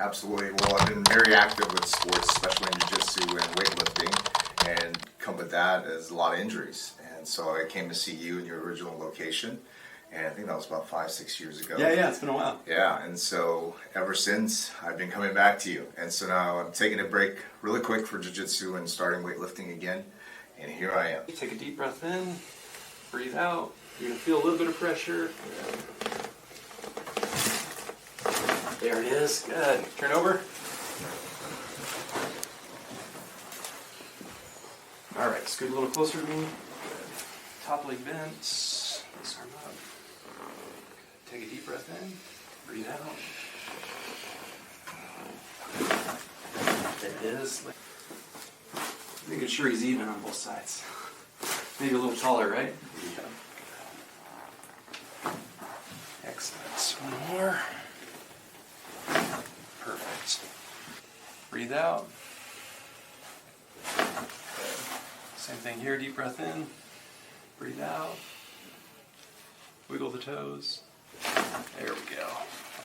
Absolutely. Well, I've been very active with sports, especially in jiu-jitsu and weightlifting, and come with that is a lot of injuries. And so I came to see you in your original location, and I think that was about 5-6 years ago. Yeah, it's been a while. Yeah, and so ever since, I've been coming back to you. And so now I'm taking a break really quick for jiu-jitsu and starting weightlifting again, and here I am. Take a deep breath in, breathe out. You're going to feel a little bit of pressure. There it is. Good. Turn over. All right, scoot a little closer to me. Good. Top leg bent. This arm up. Good. Take a deep breath in. Breathe out. There it is. Making sure he's even on both sides. Maybe a little taller, right? Yeah. Excellent. One more. Perfect. Breathe out. Same thing here. Deep breath in. Breathe out. Wiggle the toes. There we go.